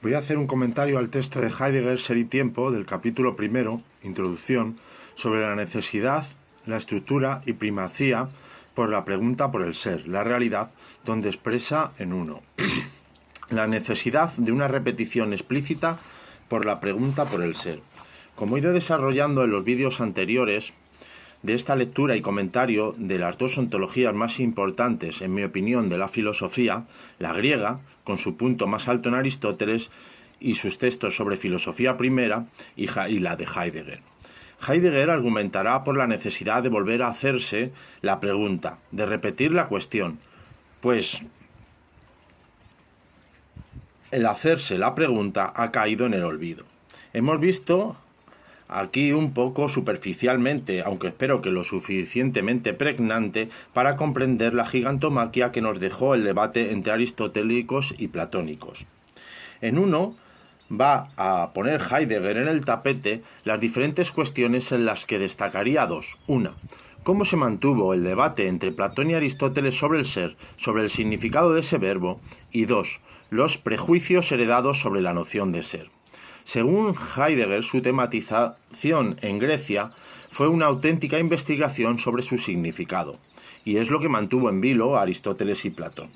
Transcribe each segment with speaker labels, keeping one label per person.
Speaker 1: Voy a hacer un comentario al texto de Heidegger, Ser y Tiempo, del capítulo primero, Introducción, sobre la necesidad, la estructura y primacía por la pregunta por el ser, la realidad, donde expresa en uno la necesidad de una repetición explícita por la pregunta por el ser. Como he ido desarrollando en los vídeos anteriores, de esta lectura y comentario de las dos ontologías más importantes, en mi opinión, de la filosofía, la griega, con su punto más alto en Aristóteles, y sus textos sobre filosofía primera, y la de Heidegger. Heidegger argumentará por la necesidad de volver a hacerse la pregunta, de repetir la cuestión, pues el hacerse la pregunta ha caído en el olvido. Hemos visto aquí un poco superficialmente, aunque espero que lo suficientemente pregnante para comprender la gigantomaquia que nos dejó el debate entre aristotélicos y platónicos. En uno va a poner Heidegger en el tapete las diferentes cuestiones en las que destacaría dos. Una, cómo se mantuvo el debate entre Platón y Aristóteles sobre el ser, sobre el significado de ese verbo, y dos, los prejuicios heredados sobre la noción de ser. Según Heidegger, su tematización en Grecia fue una auténtica investigación sobre su significado, y es lo que mantuvo en vilo a Aristóteles y Platón.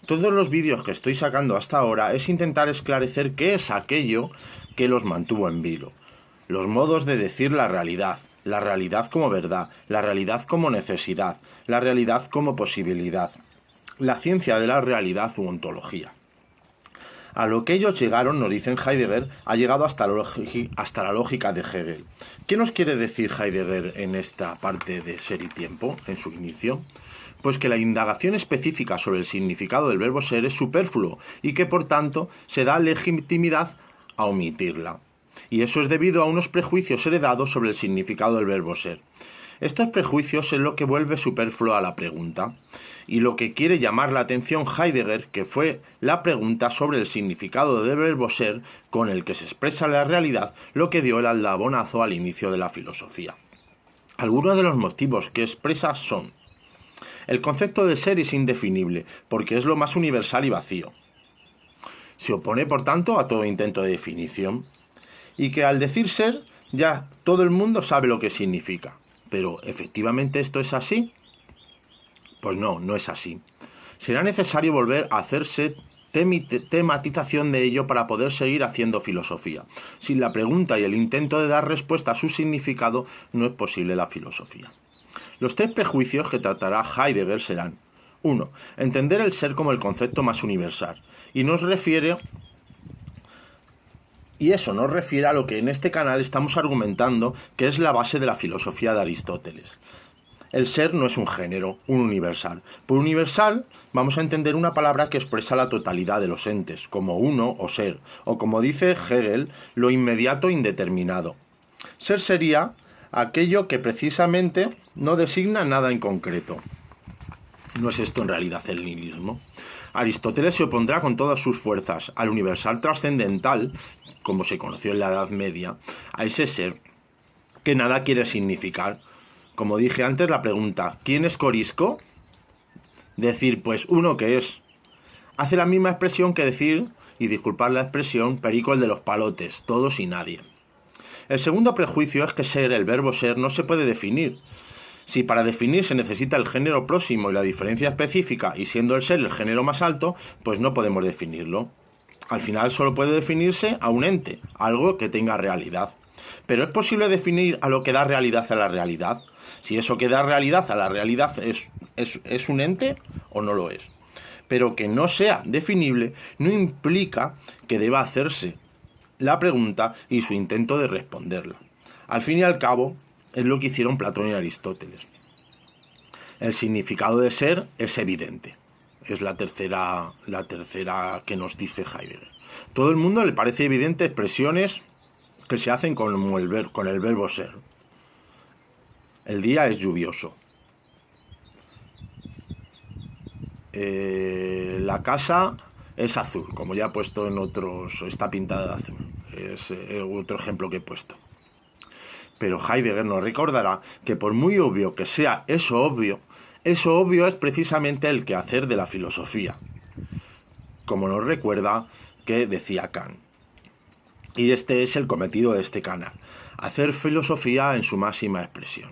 Speaker 1: Todos los vídeos que estoy sacando hasta ahora es intentar esclarecer qué es aquello que los mantuvo en vilo. Los modos de decir la realidad como verdad, la realidad como necesidad, la realidad como posibilidad, la ciencia de la realidad u ontología. A lo que ellos llegaron, nos dicen Heidegger, ha llegado hasta la lógica de Hegel. ¿Qué nos quiere decir Heidegger en esta parte de Ser y Tiempo, en su inicio? Pues que la indagación específica sobre el significado del verbo ser es superfluo y que por tanto se da legitimidad a omitirla. Y eso es debido a unos prejuicios heredados sobre el significado del verbo ser. Estos prejuicios es lo que vuelve superflua a la pregunta, y lo que quiere llamar la atención Heidegger, que fue la pregunta sobre el significado del verbo ser con el que se expresa la realidad, lo que dio el aldabonazo al inicio de la filosofía. Algunos de los motivos que expresa son: el concepto de ser es indefinible, porque es lo más universal y vacío. Se opone, por tanto, a todo intento de definición, y que al decir ser, ya todo el mundo sabe lo que significa. Pero, ¿efectivamente esto es así? Pues no, no es así. Será necesario volver a hacerse tematización de ello para poder seguir haciendo filosofía. Sin la pregunta y el intento de dar respuesta a su significado, no es posible la filosofía. Los tres prejuicios que tratará Heidegger serán: 1. Entender el ser como el concepto más universal. Y eso nos refiere a lo que en este canal estamos argumentando que es la base de la filosofía de Aristóteles. El ser no es un género, un universal. Por universal vamos a entender una palabra que expresa la totalidad de los entes, como uno o ser, o como dice Hegel, lo inmediato indeterminado. Ser sería aquello que precisamente no designa nada en concreto. ¿No es esto en realidad el nihilismo? Aristóteles se opondrá con todas sus fuerzas al universal trascendental, como se conoció en la Edad Media, a ese ser que nada quiere significar. Como dije antes, la pregunta ¿quién es Corisco? Decir, pues uno que es. Hace la misma expresión que decir, y disculpad la expresión, Perico el de los palotes, todos y nadie. El segundo prejuicio es que ser, el verbo ser, no se puede definir. Si para definir se necesita el género próximo y la diferencia específica, y siendo el ser el género más alto, pues no podemos definirlo. Al final solo puede definirse a un ente, algo que tenga realidad. Pero ¿es posible definir a lo que da realidad a la realidad? Si eso que da realidad a la realidad es un ente o no lo es. Pero que no sea definible no implica que deba hacerse la pregunta y su intento de responderla. Al fin y al cabo, es lo que hicieron Platón y Aristóteles. El significado de ser es evidente. Es la tercera que nos dice Heidegger. Todo el mundo le parece evidente expresiones que se hacen con el verbo ser. El día es lluvioso. La casa es azul, como ya he puesto en otros, está pintada de azul. Es otro ejemplo que he puesto. Pero Heidegger nos recordará que por muy obvio que sea eso obvio es precisamente el quehacer de la filosofía. Como nos recuerda que decía Kant. Y este es el cometido de este canal: hacer filosofía en su máxima expresión.